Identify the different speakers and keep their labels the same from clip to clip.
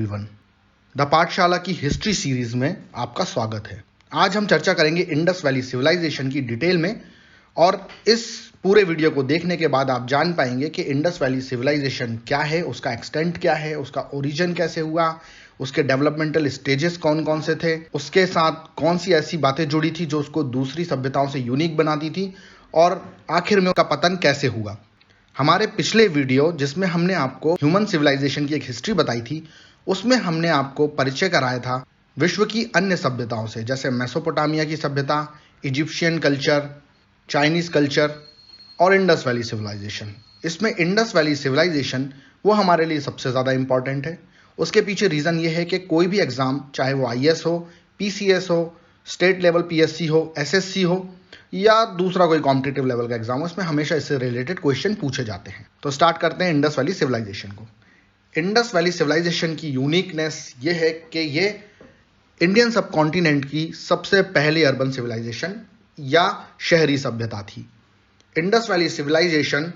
Speaker 1: Everyone, the पाठशाला की history series में आपका स्वागत है। आज हम चर्चा करेंगे इंडस वैली सिविलाइजेशन की डिटेल में, और इस पूरे वीडियो को देखने के बाद आप जान पाएंगे कि इंडस वैली सिविलाइजेशन क्या है, उसका एक्सटेंट क्या है, उसका ओरिजिन कैसे हुआ, उसके डेवलपमेंटल स्टेजेस कौन कौन से थे, उसके साथ कौन सी ऐसी बातें जुड़ी थी जो उसको दूसरी सभ्यताओं से यूनिक बनाती थी, और आखिर में उसका पतन कैसे हुआ। हमारे पिछले वीडियो जिसमें हमने आपको ह्यूमन सिविलाइजेशन की एक हिस्ट्री बताई थी, उसमें हमने आपको परिचय कराया था विश्व की अन्य सभ्यताओं से, जैसे मेसोपोटामिया की सभ्यता, इजिप्शियन कल्चर, चाइनीज कल्चर और इंडस वैली सिविलाइजेशन। इसमें इंडस वैली सिविलाइजेशन वो हमारे लिए सबसे ज़्यादा इंपॉर्टेंट है। उसके पीछे रीज़न ये है कि कोई भी एग्ज़ाम, चाहे वो IAS हो, PCS हो, स्टेट लेवल PSC हो, SSC हो या दूसरा कोई कॉम्पिटिटिव लेवल का एग्जाम हो, उसमें हमेशा इससे रिलेटेड क्वेश्चन पूछे जाते हैं। तो स्टार्ट करते हैं इंडस वैली सिविलाइजेशन को। इंडस वैली सिविलाइजेशन की यूनिकनेस ये है कि ये इंडियन सब कॉन्टिनेंट की सबसे पहली अर्बन सिविलाइजेशन या शहरी सभ्यता थी। इंडस वैली सिविलाइजेशन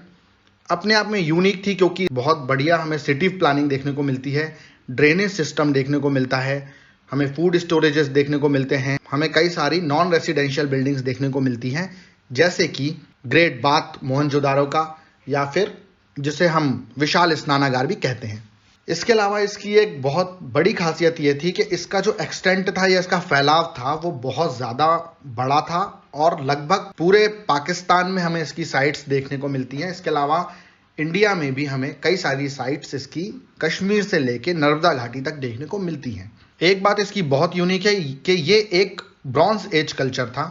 Speaker 1: अपने आप में यूनिक थी क्योंकि बहुत बढ़िया हमें सिटी प्लानिंग देखने को मिलती है, ड्रेनेज सिस्टम देखने को मिलता है, हमें फूड स्टोरेजेस देखने को मिलते हैं, हमें कई सारी नॉन रेसिडेंशियल बिल्डिंग्स देखने को मिलती हैं, जैसे कि ग्रेट बाथ मोहनजोदारो का, या फिर जिसे हम विशाल स्नानागार भी कहते हैं। इसके अलावा इसकी एक बहुत बड़ी खासियत ये थी कि इसका जो एक्सटेंट था या इसका फैलाव था वो बहुत ज़्यादा बड़ा था, और लगभग पूरे पाकिस्तान में हमें इसकी साइट्स देखने को मिलती हैं। इसके अलावा इंडिया में भी हमें कई सारी साइट्स इसकी कश्मीर से लेके नर्मदा घाटी तक देखने को मिलती हैं। एक बात इसकी बहुत यूनिक है कि ये एक ब्रॉन्ज एज कल्चर था,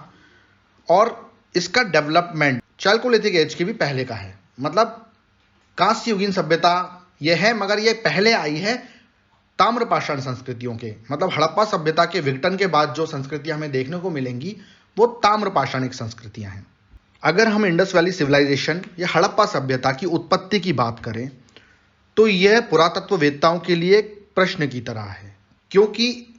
Speaker 1: और इसका डेवलपमेंट चालकोलिथिक एज के भी पहले का है। मतलब कांस्य युगीन सभ्यता ये है, मगर ये पहले आई है ताम्रपाषाण संस्कृतियों के। मतलब हड़प्पा सभ्यता के विघटन के बाद जो संस्कृतियां हमें देखने को मिलेंगी वो ताम्रपाषाणिक संस्कृतियां हैं। अगर हम इंडस वैली सिविलाइजेशन या हड़प्पा सभ्यता की उत्पत्ति की बात करें तो यह पुरातत्ववेत्ताओं के लिए एक प्रश्न की तरह है, क्योंकि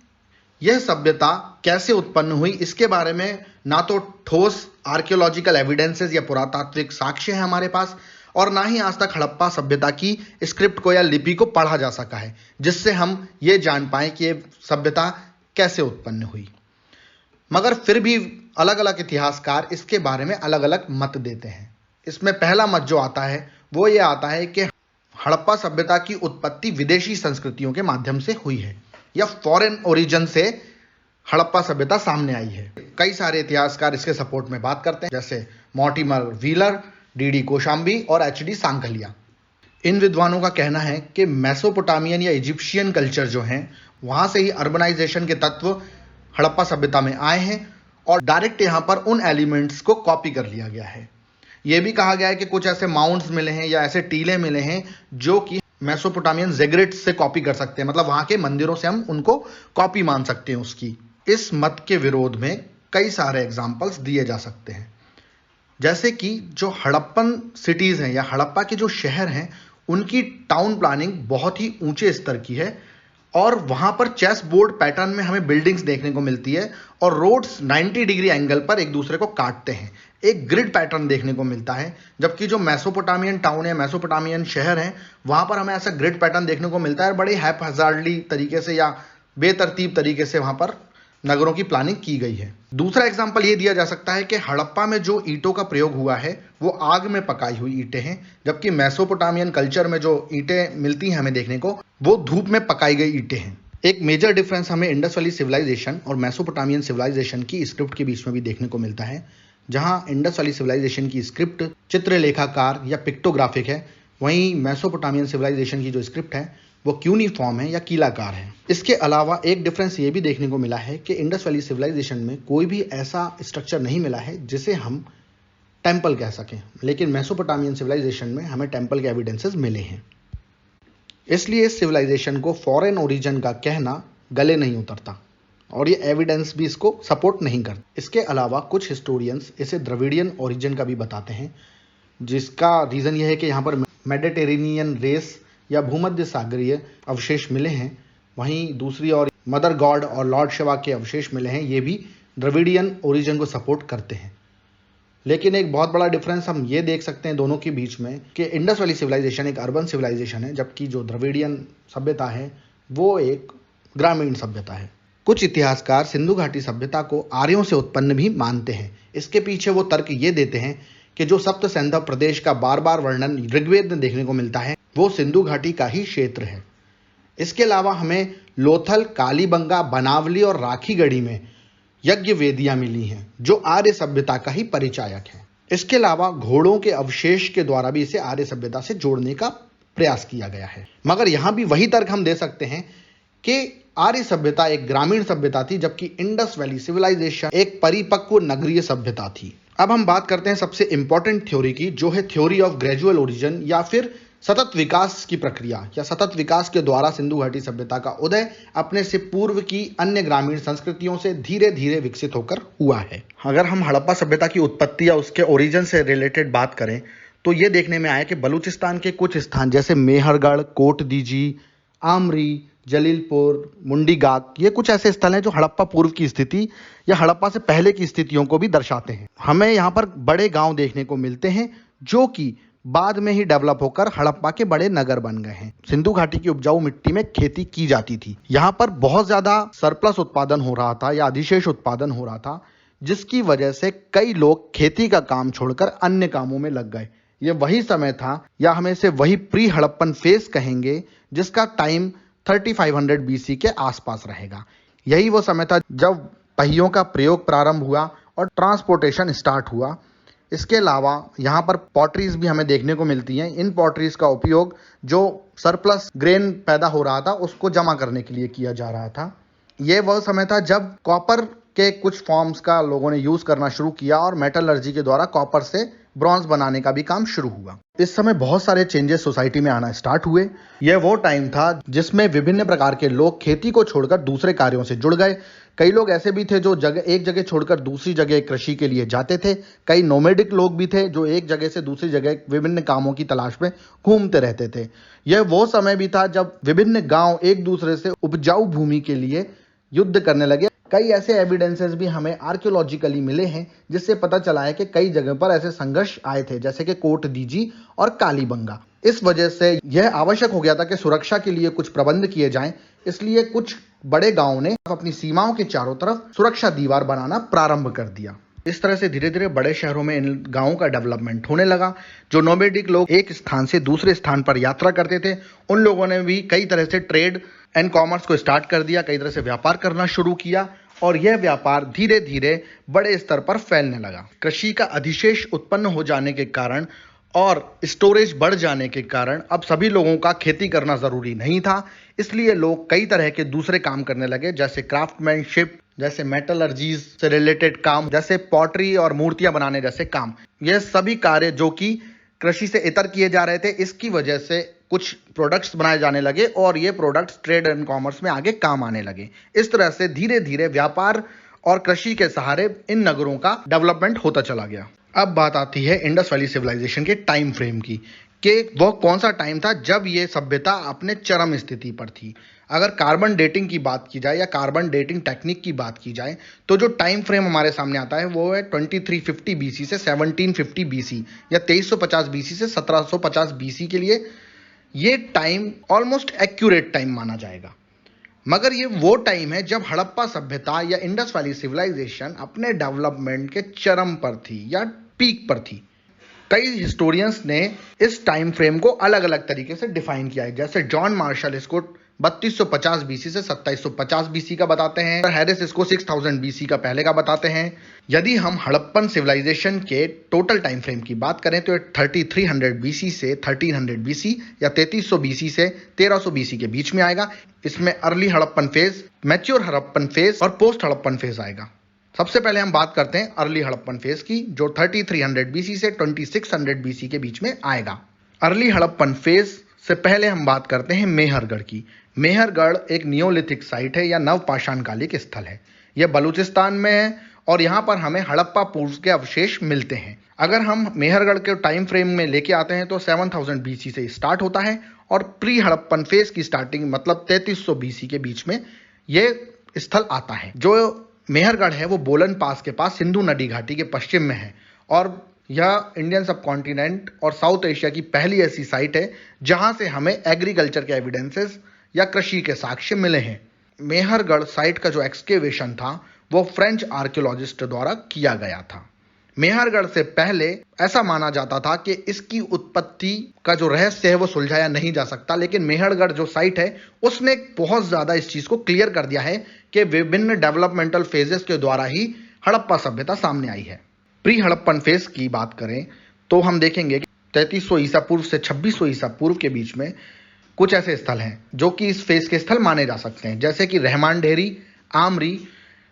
Speaker 1: यह सभ्यता कैसे उत्पन्न हुई इसके बारे में ना तो ठोस आर्कियोलॉजिकल एविडेंसेस या पुरातात्विक साक्ष्य है हमारे पास, और ना ही आज तक हड़प्पा सभ्यता की स्क्रिप्ट को या लिपि को पढ़ा जा सका है जिससे हम ये जान पाएं कि ये सभ्यता कैसे उत्पन्न हुई। मगर फिर भी अलग अलग इतिहासकार इसके बारे में अलग अलग मत देते हैं। इसमें पहला मत जो आता है वो ये आता है कि हड़प्पा सभ्यता की उत्पत्ति विदेशी संस्कृतियों के माध्यम से हुई है, या फॉरेन ओरिजिन से हड़प्पा सभ्यता सामने आई है। कई सारे इतिहासकार इसके सपोर्ट में बात करते हैं, जैसे मॉर्टिमर व्हीलर, DD कोशाम्बी और HD सांकलिया। इन विद्वानों का कहना है कि मेसोपोटामियन या इजिप्शियन कल्चर जो हैं वहाँ से ही अर्बनाइजेशन के तत्व हड़प्पा सभ्यता में आए हैं, और डायरेक्ट यहाँ पर उन एलिमेंट्स को कॉपी कर लिया गया है। ये भी कहा गया है कि कुछ ऐसे माउंट्स मिले हैं या ऐसे टीले मिले हैं जो कि मेसोपोटामियन ज़िगुरैट्स से कॉपी कर सकते हैं। मतलब वहाँ के मंदिरों से हम उनको कॉपी मान सकते हैं उसकी। इस मत के विरोध में कई सारे एग्जाम्पल्स दिए जा सकते हैं, जैसे कि जो हड़प्पन सिटीज़ हैं या हड़प्पा के जो शहर हैं उनकी टाउन प्लानिंग बहुत ही ऊंचे स्तर की है, और वहाँ पर चेस बोर्ड पैटर्न में हमें बिल्डिंग्स देखने को मिलती है, और रोड्स 90 डिग्री एंगल पर एक दूसरे को काटते हैं। एक ग्रिड पैटर्न देखने को मिलता है, जबकि जो मेसोपोटामियन टाउन है, मेसोपोटामियन शहर हैं, वहाँ पर हमें ऐसा ग्रिड पैटर्न देखने को मिलता है। बड़ी हैपहज़ार्डली तरीके से या बेतरतीब तरीके से वहाँ पर नगरों की प्लानिंग की गई है। दूसरा एग्जाम्पल ये दिया जा सकता है कि हड़प्पा में जो ईंटों का प्रयोग हुआ है वो आग में पकाई हुई ईंटें हैं, जबकि मेसोपोटामियन कल्चर में जो ईंटें मिलती हैं हमें देखने को वो धूप में पकाई गई ईंटें हैं। एक मेजर डिफरेंस हमें इंडस वैली सिविलाइजेशन और मेसोपोटामियन सिविलाइजेशन की स्क्रिप्ट के बीच में भी देखने को मिलता है। जहाँ इंडस वैली सिविलाइजेशन की स्क्रिप्ट चित्रलेखाकार या पिक्टोग्राफिक है, वहीं मेसोपोटामियन सिविलाइजेशन की जो स्क्रिप्ट है वो क्यूनिफॉर्म है या कीलाकार है। इसके अलावा एक डिफरेंस ये भी देखने को मिला है कि इंडस वैली सिविलाइजेशन में कोई भी ऐसा स्ट्रक्चर नहीं मिला है जिसे हम टेम्पल कह सकें, लेकिन मेसोपोटामियन सिविलाइजेशन में हमें टेम्पल के एविडेंसेस मिले हैं। इसलिए इस सिविलाइजेशन को फॉरेन ओरिजिन का कहना गले नहीं उतरता, और ये एविडेंस भी इसको सपोर्ट नहीं करते। इसके अलावा कुछ हिस्टोरियंस इसे द्रविडियन ओरिजिन का भी बताते हैं, जिसका रीज़न ये है कि यहाँ पर मेडिटेरेनियन रेस या भूमध्य सागरीय अवशेष मिले हैं। वहीं दूसरी ओर मदर गॉड और लॉर्ड शिवा के अवशेष मिले हैं, ये भी द्रविडियन ओरिजिन को सपोर्ट करते हैं। लेकिन एक बहुत बड़ा डिफरेंस हम ये देख सकते हैं दोनों के बीच में कि इंडस वैली सिविलाइजेशन एक अर्बन सिविलाइजेशन है, जबकि जो द्रविडियन सभ्यता है वो एक ग्रामीण सभ्यता है। कुछ इतिहासकार सिंधु घाटी सभ्यता को आर्यों से उत्पन्न भी मानते हैं। इसके पीछे वो तर्क ये देते हैं कि जो सप्त सैंधव प्रदेश का बार बार वर्णन ऋग्वेद में देखने को मिलता है वो सिंधु घाटी का ही क्षेत्र है। इसके अलावा हमें लोथल, कालीबंगा, बनावली और राखीगढ़ी में यज्ञ वेदियां मिली हैं जो आर्य सभ्यता का ही परिचायक है। इसके अलावा घोड़ों के अवशेष के द्वारा भी इसे आर्य सभ्यता से जोड़ने का प्रयास किया गया है। मगर यहां भी वही तर्क हम दे सकते हैं कि आर्य सभ्यता एक ग्रामीण सभ्यता थी जबकि इंडस वैली सिविलाइजेशन एक परिपक्व नगरीय सभ्यता थी। अब हम बात करते हैं सबसे इंपॉर्टेंट थ्योरी की, जो है थ्योरी ऑफ ग्रेजुअल ओरिजिन या फिर सतत विकास की प्रक्रिया या सतत विकास के द्वारा सिंधु घाटी सभ्यता का उदय अपने से पूर्व की अन्य ग्रामीण संस्कृतियों से धीरे धीरे विकसित होकर हुआ है। अगर हम हड़प्पा सभ्यता की उत्पत्ति या उसके ओरिजिन से रिलेटेड बात करें तो ये देखने में आया कि बलूचिस्तान के कुछ स्थान जैसे मेहरगढ़, कोट दीजी, आमरी, जलीलपुर, मुंडीगाक, ये कुछ ऐसे स्थल हैं जो हड़प्पा पूर्व की स्थिति या हड़प्पा से पहले की स्थितियों को भी दर्शाते हैं। हमें यहाँ पर बड़े गांव देखने को मिलते हैं जो कि बाद में ही डेवलप होकर हड़प्पा के बड़े नगर बन गए हैं। सिंधु घाटी की उपजाऊ मिट्टी में खेती की जाती थी। यहाँ पर बहुत ज्यादा सरप्लस उत्पादन हो रहा था या अधिशेष उत्पादन हो रहा था, जिसकी वजह से कई लोग खेती का काम छोड़कर अन्य कामों में लग गए। ये वही समय था या हमें इसे वही प्री हड़प्पन फेज कहेंगे जिसका टाइम 3500 बीसी के आसपास रहेगा। यही वो समय था जब पहियों का प्रयोग प्रारंभ हुआ और ट्रांसपोर्टेशन स्टार्ट हुआ। इसके अलावा यहाँ पर पॉटरीज भी हमें देखने को मिलती हैं। इन पॉटरीज का उपयोग जो सरप्लस ग्रेन पैदा हो रहा था उसको जमा करने के लिए किया जा रहा था। ये वह समय था जब कॉपर के कुछ फॉर्म्स का लोगों ने यूज करना शुरू किया और मेटलर्जी के द्वारा कॉपर से ब्रॉन्ज बनाने का भी काम शुरू हुआ। इस समय बहुत सारे चेंजेस सोसाइटी में आना स्टार्ट हुए। यह वो टाइम था जिसमें विभिन्न प्रकार के लोग खेती को छोड़कर दूसरे कार्यों से जुड़ गए। कई लोग ऐसे भी थे जो एक जगह छोड़कर दूसरी जगह कृषि के लिए जाते थे। कई नोमैडिक लोग भी थे जो एक जगह से दूसरी जगह विभिन्न कामों की तलाश में घूमते रहते थे। यह वो समय भी था जब विभिन्न गांव एक दूसरे से उपजाऊ भूमि के लिए युद्ध करने लगे। कई ऐसे एविडेंसेस भी हमें आर्कियोलॉजिकली मिले हैं जिससे पता चला है कि कई जगह पर ऐसे संघर्ष आए थे जैसे कि कोट दीजी और कालीबंगा। इस वजह से यह आवश्यक हो गया था कि सुरक्षा के लिए कुछ प्रबंध किए जाएं। इसलिए कुछ बड़े गांवों ने अपनी सीमाओं के चारों तरफ सुरक्षा दीवार बनाना प्रारंभ कर दिया। इस तरह से धीरे धीरे बड़े शहरों में इन गांवों का डेवलपमेंट होने लगा। जो नोमैडिक लोग एक स्थान से दूसरे स्थान पर यात्रा करते थे उन लोगों ने भी कई तरह से ट्रेड एंड कॉमर्स को स्टार्ट कर दिया, कई तरह से व्यापार करना शुरू किया और यह व्यापार धीरे धीरे बड़े स्तर पर फैलने लगा। कृषि का अधिशेष उत्पन्न हो जाने के कारण और स्टोरेज बढ़ जाने के कारण अब सभी लोगों का खेती करना जरूरी नहीं था। इसलिए लोग कई तरह के दूसरे काम करने लगे जैसे क्राफ्टमैनशिप, जैसे मेटलर्जीज से रिलेटेड काम, जैसे पॉटरी और मूर्तियां बनाने जैसे काम। यह सभी कार्य जो कि कृषि से इतर किए जा रहे थे, इसकी वजह से कुछ प्रोडक्ट्स बनाए जाने लगे और ये प्रोडक्ट्स ट्रेड एंड कॉमर्स में आगे काम आने लगे। इस तरह से धीरे धीरे व्यापार और कृषि के सहारे इन नगरों का डेवलपमेंट होता चला गया। अब बात आती है इंडस वैली सिविलाइजेशन के टाइम फ्रेम की कि वह कौन सा टाइम था जब ये सभ्यता अपने चरम स्थिति पर थी। अगर कार्बन डेटिंग की बात की जाए या कार्बन डेटिंग टेक्निक की बात की जाए तो जो टाइम फ्रेम हमारे सामने आता है वो है 2350 बीसी से 1750 बीसी या 2350 बीसी से 1750 बीसी के लिए ये टाइम ऑलमोस्ट एक्यूरेट टाइम माना जाएगा। मगर ये वो टाइम है जब हड़प्पा सभ्यता या इंडस वैली सिविलाइजेशन अपने डेवलपमेंट के चरम पर थी या पीक पर थी। कई हिस्टोरियंस ने इस टाइम फ्रेम को अलग अलग तरीके से डिफाइन किया है। जैसे जॉन मार्शल इसको 3250 बीसी से 2750 बीसी का बताते हैं और हैरिस इसको 6000 बीसी का पहले का बताते हैं। यदि हम हड़प्पन सिविलाइजेशन के टोटल टाइम फ्रेम की बात करें तो 3300 बीसी से 1300 बीसी या 3300 बीसी से 1300 बीसी के बीच में आएगा। इसमें early Harappan phase, mature Harappan phase और पोस्ट हड़प्पन फेज आएगा। सबसे पहले हम बात करते हैं अर्ली हड़प्पन फेज की जो 3300 बीसी से 2600 बीसी के बीच में आएगा। अर्ली हड़प्पन फेज से पहले हम बात करते हैं मेहरगढ़ की। मेहरगढ़ एक नियोलिथिक साइट है या नवपाषाणकालिक स्थल है। यह बलूचिस्तान में है और यहाँ पर हमें हड़प्पा पूर्व के अवशेष मिलते हैं। अगर हम मेहरगढ़ के टाइम फ्रेम में लेके आते हैं तो 7000 बीसी से स्टार्ट होता है और प्री हड़प्पन फेज की स्टार्टिंग मतलब 3300 बीसी के बीच में यह स्थल आता है। जो मेहरगढ़ है वो बोलन पास के पास सिंधु नदी घाटी के पश्चिम में है और यह इंडियन सब कॉन्टिनेंट और साउथ एशिया की पहली ऐसी साइट है जहां से हमें एग्रीकल्चर के एविडेंसेस या कृषि के साक्ष्य मिले हैं। मेहरगढ़ साइट का जो एक्सकेवेशन था वो फ्रेंच आर्कियोलॉजिस्ट द्वारा किया गया था। मेहरगढ़ से पहले ऐसा माना जाता था कि इसकी उत्पत्ति का जो रहस्य है वो सुलझाया नहीं जा सकता, लेकिन मेहरगढ़ जो साइट है उसने बहुत ज्यादा इस चीज को क्लियर कर दिया है कि विभिन्न डेवलपमेंटल फेजेस के द्वारा ही हड़प्पा सभ्यता सामने आई है। प्री हड़प्पन फेज की बात करें तो हम देखेंगे कि 3300 ईसा पूर्व से 2600 ईसा पूर्व के बीच में कुछ ऐसे स्थल हैं जो कि इस फेज के स्थल माने जा सकते हैं, जैसे कि रहमान ढेरी, आमरी।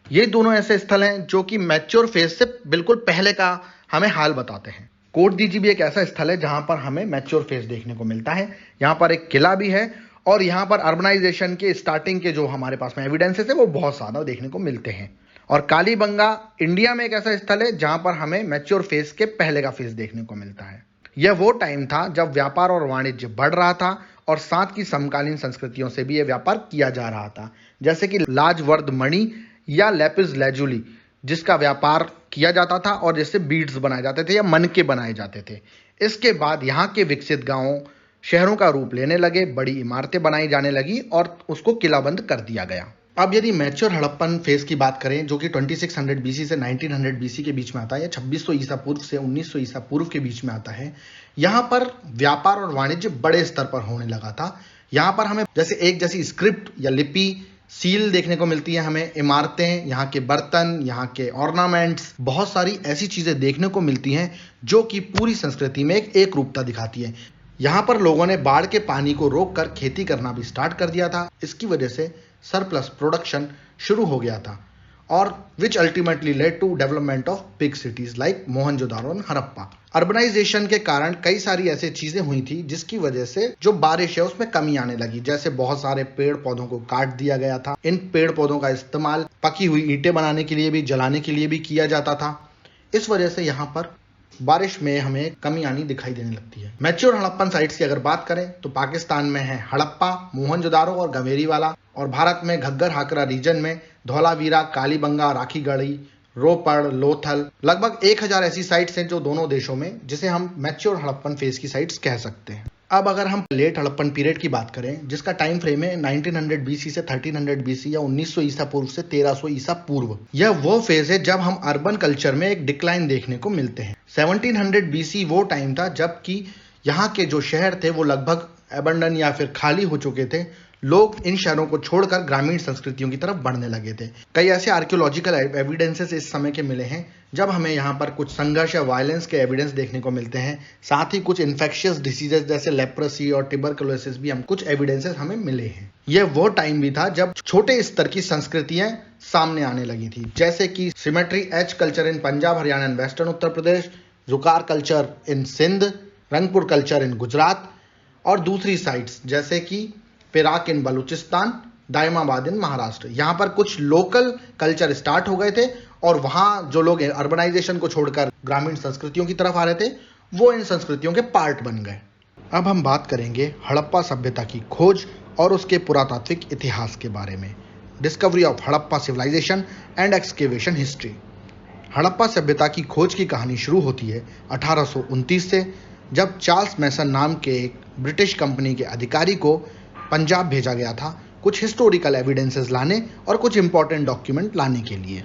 Speaker 1: ये दोनों ऐसे स्थल हैं जो कि मैच्योर फेज से बिल्कुल पहले का हमें हाल बताते हैं। कोट दीजी भी एक ऐसा स्थल है जहां पर हमें मैच्योर फेज देखने को मिलता है। यहाँ पर एक किला भी है और यहाँ पर अर्बनाइजेशन के स्टार्टिंग के जो हमारे पास में एविडेंसेस है वो बहुत ज्यादा देखने को मिलते हैं। और कालीबंगा इंडिया में एक ऐसा स्थल है जहां पर हमें मैच्योर फेज के पहले का फेज देखने को मिलता है। यह वो टाइम था जब व्यापार और वाणिज्य बढ़ रहा था और साथ की समकालीन संस्कृतियों से भी यह व्यापार किया जा रहा था, जैसे कि लाजवर्द मणि या लेपिस लेजुली, जिसका व्यापार किया जाता था और जिससे बीड्स बनाए जाते थे या मनके बनाए जाते थे। इसके बाद यहाँ के विकसित गांवों शहरों का रूप लेने लगे, बड़ी इमारतें बनाई जाने लगी और उसको किलाबंद कर दिया गया। अब यदि मैच्योर हड़प्पन फेज की बात करें जो कि 2600 बीसी से 1900 बीसी के बीच में आता है या 2600 ईसा पूर्व से 1900 ईसा पूर्व के बीच में आता है, यहाँ पर व्यापार और वाणिज्य बड़े स्तर पर होने लगा था। यहाँ पर हमें जैसे एक जैसी स्क्रिप्ट या लिपि, सील देखने को मिलती है, हमें इमारतें, यहाँ के बर्तन, यहाँ के ऑर्नामेंट्स, बहुत सारी ऐसी चीजें देखने को मिलती हैं जो कि पूरी संस्कृति में एक रूपता दिखाती है। यहाँ पर लोगों ने बाढ़ के पानी को रोककर खेती करना भी स्टार्ट कर दिया था। इसकी वजह से सरप्लस प्रोडक्शन शुरू हो गया था और which ultimately led to development of big cities like Mohenjodaro और हड़प्पा। अर्बनाइजेशन के कारण कई सारी ऐसी चीजें हुई थी जिसकी वजह से जो बारिश है उसमें कमी आने लगी, जैसे बहुत सारे पेड़ पौधों को काट दिया गया था। इन पेड़ पौधों का इस्तेमाल पकी हुई ईंटें बनाने के लिए भी, जलाने के लिए भी किया जाता था। इस वजह से यहाँ पर बारिश में हमें कमी आनी दिखाई देने लगती है। मैच्योर हड़प्पन साइट्स की अगर बात करें तो पाकिस्तान में है हड़प्पा, मोहनजोदारो और गवेरीवाला, और भारत में घग्गर हाकरा रीजन में धौलावीरा, कालीबंगा, राखीगढ़ी, रोपड़, लोथल, लगभग 1000 ऐसी साइट्स हैं जो दोनों देशों में, जिसे हम मैच्योर हड़प्पन फेज की साइट्स कह सकते हैं। अब अगर हम लेट हड़प्पन पीरियड की बात करें जिसका टाइम फ्रेम है 1900 बीसी से 1300 बीसी या 1900 ईसा पूर्व से 1300 ईसा पूर्व, यह वो फेज है जब हम अर्बन कल्चर में एक डिक्लाइन देखने को मिलते हैं। 1700 बीसी वो टाइम था जबकि यहाँ के जो शहर थे वो लगभग एबंडन या फिर खाली हो चुके थे। लोग इन शहरों को छोड़कर ग्रामीण संस्कृतियों की तरफ बढ़ने लगे थे। कई ऐसे आर्कियोलॉजिकल एविडेंसेस इस समय के मिले हैं जब हमें यहाँ पर कुछ संघर्ष या वायलेंस के एविडेंस देखने को मिलते हैं। साथ ही कुछ इन्फेक्शियस डिसीजेस जैसे लेप्रोसी और ट्यूबरकुलोसिस भी हम कुछ एविडेंसेस हमें मिले हैं। यह वो टाइम भी था जब छोटे स्तर की संस्कृतियां सामने आने लगी थी, जैसे कि cemetery H culture in Punjab, Haryana and western Uttar Pradesh, Jhukar culture in Sindh, Rangpur culture in Gujarat, और दूसरी साइट्स जैसे कि पिराक इन बलूचिस्तान, दायमाबाद इन महाराष्ट्र। यहाँ पर कुछ लोकल कल्चर स्टार्ट हो गए थे और वहाँ जो लोग अर्बनाइजेशन को छोड़कर ग्रामीण संस्कृतियों की तरफ आ रहे थे वो इन संस्कृतियों के पार्ट बन गए। अब हम बात करेंगे हड़प्पा सभ्यता की खोज और उसके पुरातात्विक इतिहास के बारे में। Discovery of Harappa civilisation and excavation history. Harappa सभ्यता की खोज की कहानी शुरू होती है 1829 से, जब चार्ल्स मैसन नाम के एक ब्रिटिश कंपनी के अधिकारी को पंजाब भेजा गया था कुछ हिस्टोरिकल एविडेंसेस लाने और कुछ इंपॉर्टेंट डॉक्यूमेंट लाने के लिए।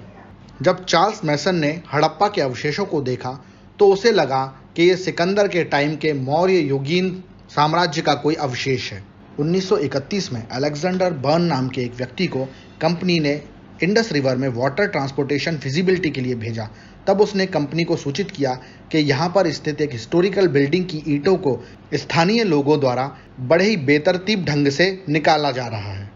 Speaker 1: जब चार्ल्स मैसन ने हड़प्पा के अवशेषों को देखा तो उसे लगा कि ये सिकंदर के टाइम के मौर्य युगीन साम्राज्य का कोई अवशेष है। 1931 में अलेक्जेंडर बर्न नाम के एक व्यक्ति को कंपनी ने इंडस रिवर में वाटर ट्रांसपोर्टेशन फिजिबिलिटी के लिए भेजा। तब उसने कंपनी को सूचित किया कि यहाँ पर स्थित एक हिस्टोरिकल बिल्डिंग की ईंटों को स्थानीय लोगों द्वारा बड़े ही बेतरतीब ढंग से निकाला जा रहा है।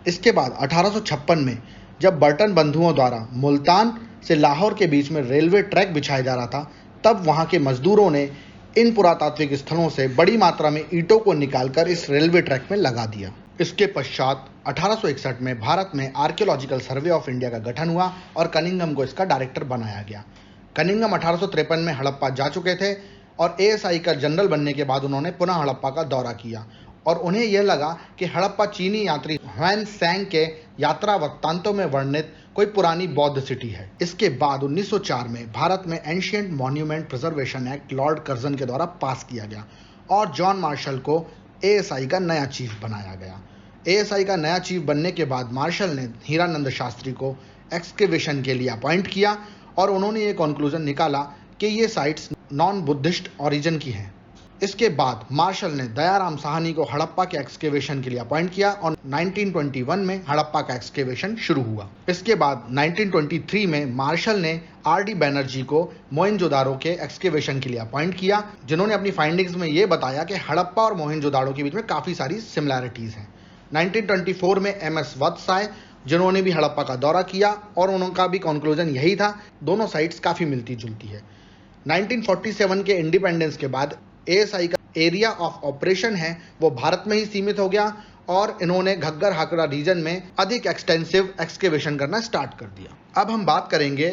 Speaker 1: इसके बाद 1856 में जब बर्टन बंधुओं द्वारा मुल्तान से लाहौर के बीच में रेलवे ट्रैक बिछाया जा रहा था, तब वहाँ के मजदूरों ने इन पुरातात्विक स्थलों से बड़ी मात्रा में ईंटों को निकालकर इस रेलवे ट्रैक में लगा दिया। इसके पश्चात 1861 में भारत में आर्कियोलॉजिकल सर्वे ऑफ इंडिया का गठन हुआ और कनिंघम को इसका डायरेक्टर बनाया गया। कनिंघम 1853 में हड़प्पा जा चुके थे और एएसआई का जनरल बनने के बाद उन्होंने पुनः हड़प्पा का दौरा किया और उन्हें यह लगा कि हड़प्पा चीनी यात्री ह्वेन सैंग के यात्रा वृत्तांतों में वर्णित कोई पुरानी बौद्ध सिटी है। इसके बाद 1904 में भारत में ancient monument preservation act Lord Curzon के द्वारा पास किया गया और जॉन मार्शल को एएसआई का नया चीफ बनाया गया। एएसआई का नया चीफ बनने के बाद मार्शल ने हीरानंद शास्त्री को एक्सकेवेशन के लिए अपॉइंट किया और उन्होंने ये कंक्लूजन निकाला कि ये साइट्स नॉन बुद्धिस्ट ओरिजिन की हैं। इसके बाद मार्शल ने दयाराम साहनी को हड़प्पा के एक्सकेवेशन के लिए अपॉइंट किया और 1921 में हड़प्पा का एक्सकेवेशन शुरू हुआ। इसके बाद 1923 में मार्शल ने आरडी बैनर्जी को मोहनजोदाड़ो के एक्सकेवेशन के लिए अपॉइंट किया, जिन्होंने अपनी फाइंडिंग्स में ये बताया कि हड़प्पा और मोहनजोदाड़ो के बीच में काफ़ी सारी सिमिलैरिटीज़ हैं। 1924 में एमएस वत्स आए, जिन्होंने भी हड़प्पा का दौरा किया और उनका भी कंक्लूजन यही था, दोनों साइट्स काफ़ी मिलती जुलती है। 1947 के इंडिपेंडेंस के बाद एएसआई का एरिया ऑफ ऑपरेशन है वो भारत में ही सीमित हो गया और इन्होंने घग्गर हाकड़ा रीजन में अधिक एक्सटेंसिव एक्सकेवेशन करना स्टार्ट कर दिया। अब हम बात करेंगे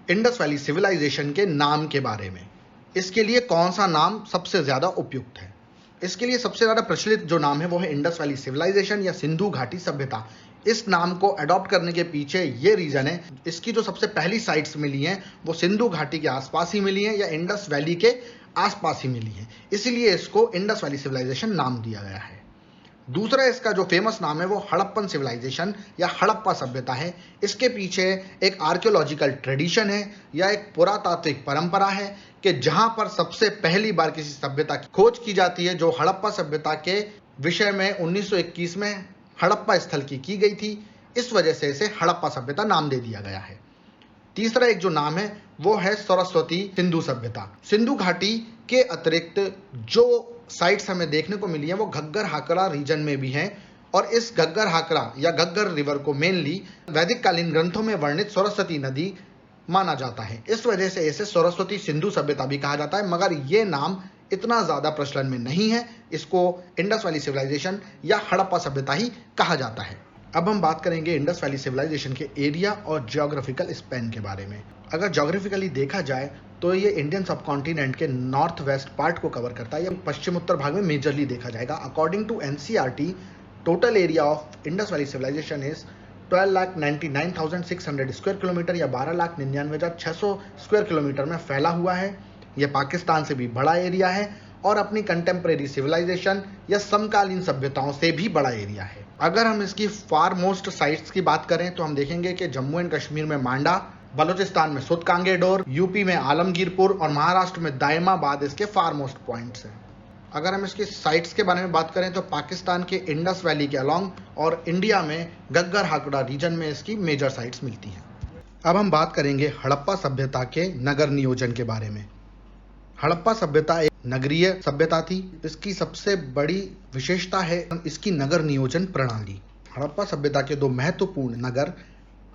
Speaker 1: इंडस वैली सिविलाइजेशन के नाम के बारे में। इसके लिए कौन सा नाम सबसे ज़्यादा उपयुक्त है? इसके लिए सबसे ज़्यादा प्रचलित जो नाम है वो है इंडस वैली सिविलाइजेशन या सिंधु घाटी सभ्यता। इस नाम को अडॉप्ट करने के पीछे ये रीज़न है, इसकी जो सबसे पहली साइट्स मिली हैं वो सिंधु घाटी के आसपास ही मिली हैं या इंडस वैली के आसपास ही मिली हैं, इसलिए इसको इंडस वैली सिविलाइजेशन नाम दिया गया है। दूसरा इसका जो फेमस नाम है वो हड़प्पन सिविलाइजेशन या हड़प्पा सभ्यता है। इसके पीछे एक आर्कियोलॉजिकल ट्रेडिशन है या एक पुरातात्विक परंपरा है कि जहां पर सबसे पहली बार किसी सभ्यता की खोज की जाती है, जो हड़प्पा सभ्यता के विषय में 1921 में हड़प्पा स्थल की गई थी। इस वजह से इसे हड़प्पा सभ्यता नाम दे दिया गया है। तीसरा एक जो नाम है वो है सरस्वती सिंधु सभ्यता। सिंधु घाटी के अतिरिक्त जो साइट्स हमें देखने को मिली है वो घग्गर हाकड़ा रीजन में भी हैं और इस घग्गर हाकड़ा या घग्गर रिवर को मेनली वैदिक कालीन ग्रंथों में वर्णित सरस्वती नदी माना जाता है। इस वजह से इसे सरस्वती सिंधु सभ्यता भी कहा जाता है, मगर ये नाम इतना ज़्यादा प्रचलन में नहीं है। इसको इंडस वैली सिविलाइजेशन या हड़प्पा सभ्यता ही कहा जाता है। अब हम बात करेंगे इंडस वैली सिविलाइजेशन के एरिया और जियोग्राफिकल स्पैन के बारे में। अगर ज्योग्राफिकली देखा जाए तो ये इंडियन सब कॉन्टिनेंट के नॉर्थ वेस्ट पार्ट को कवर करता है या पश्चिम उत्तर भाग में मेजरली देखा जाएगा। According to NCERT, total area of Indus valley civilisation is 12,99,600 square kilometre या 12,99,600 स्क्वायर किलोमीटर में फैला हुआ है। यह पाकिस्तान से भी बड़ा एरिया है और अपनी कंटेम्प्रेरी सिविलाइजेशन या समकालीन सभ्यताओं से भी बड़ा एरिया है। अगर हम इसकी फार मोस्ट साइट्स की बात करें तो हम देखेंगे कि जम्मू एंड कश्मीर में मांडा, बलूचिस्तान में सुतकांगेडोर, यूपी में आलमगीरपुर और महाराष्ट्र में दायमाबाद इसके फार मोस्ट पॉइंट्स हैं। अगर हम इसके साइट्स के बारे में बात करें तो पाकिस्तान के इंडस वैली के अलोंग और इंडिया में घग्गर हाकड़ा रीजन में इसकी मेजर साइट्स मिलती हैं। अब हम बात करेंगे हड़प्पा सभ्यता के नगर नियोजन के बारे में। हड़प्पा सभ्यता एक नगरीय सभ्यता थी। इसकी सबसे बड़ी विशेषता है इसकी नगर नियोजन प्रणाली। हड़प्पा सभ्यता के दो महत्वपूर्ण नगर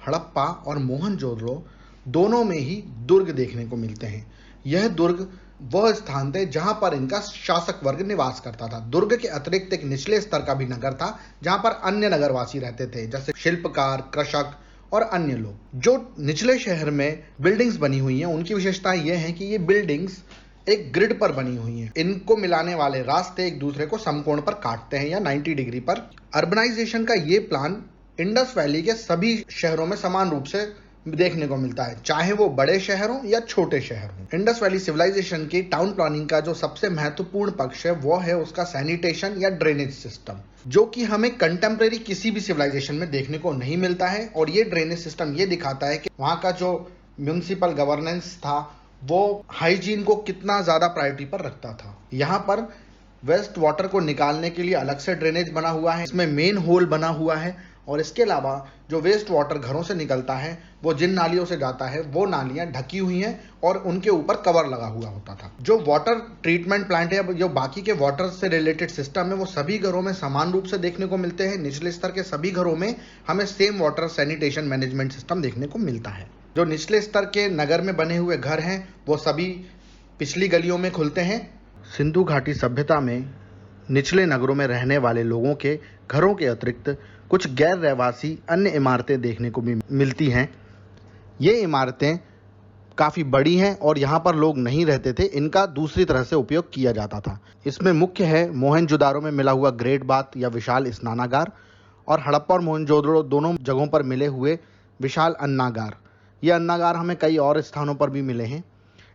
Speaker 1: हड़प्पा और मोहनजोदड़ो दोनों में ही दुर्ग देखने को मिलते हैं। यह दुर्ग वह स्थान थे जहां पर इनका शासक वर्ग निवास करता था। दुर्ग के अतिरिक्त एक निचले स्तर का भी नगर था जहां पर अन्य नगरवासी रहते थे, जैसे शिल्पकार, कृषक और अन्य लोग। जो निचले शहर में बिल्डिंग्स बनी हुई हैं उनकी विशेषता यह है कि ये बिल्डिंग्स एक ग्रिड पर बनी हुई हैं। इनको मिलाने वाले रास्ते एक दूसरे को समकोण पर काटते हैं या 90 डिग्री पर। अर्बनाइजेशन का ये प्लान इंडस वैली के सभी शहरों में समान रूप से देखने को मिलता है, चाहे वो बड़े शहर हों या छोटे शहर हों। इंडस वैली सिविलाइजेशन की टाउन प्लानिंग का जो सबसे महत्वपूर्ण पक्ष है वो है उसका सैनिटेशन या ड्रेनेज सिस्टम, जो कि हमें कंटेम्प्रेरी किसी भी सिविलाइजेशन में देखने को नहीं मिलता है। और ये ड्रेनेज सिस्टम ये दिखाता है कि वहाँ का जो म्यूनिसिपल गवर्नेंस था वो हाइजीन को कितना ज़्यादा प्रायोरिटी पर रखता था। यहाँ पर वेस्ट वाटर को निकालने के लिए अलग से ड्रेनेज बना हुआ है, इसमें मेन होल बना हुआ है। और इसके अलावा जो वेस्ट वाटर घरों से निकलता है वो जिन नालियों से जाता है वो नालियाँ ढकी हुई हैं और उनके ऊपर कवर लगा हुआ होता था। जो वाटर ट्रीटमेंट प्लांट है, जो बाकी के वाटर से रिलेटेड सिस्टम है, वो सभी घरों में समान रूप से देखने को मिलते हैं। निचले स्तर के सभी घरों में हमें same water sanitation management system देखने को मिलता है। जो निचले स्तर के नगर में बने हुए घर हैं वो सभी पिछली गलियों में खुलते हैं। सिंधु घाटी सभ्यता में निचले नगरों में रहने वाले लोगों के घरों के अतिरिक्त कुछ गैर रहवासी अन्य इमारतें देखने को भी मिलती हैं। ये इमारतें काफ़ी बड़ी हैं और यहाँ पर लोग नहीं रहते थे, इनका दूसरी तरह से उपयोग किया जाता था। इसमें मुख्य है मोहनजोदाड़ो में मिला हुआ ग्रेट बाथ या विशाल स्नानागार और हड़प्पा और मोहनजोदड़ो दोनों जगहों पर मिले हुए विशाल अन्नागार। ये अन्नागार हमें कई और स्थानों पर भी मिले हैं।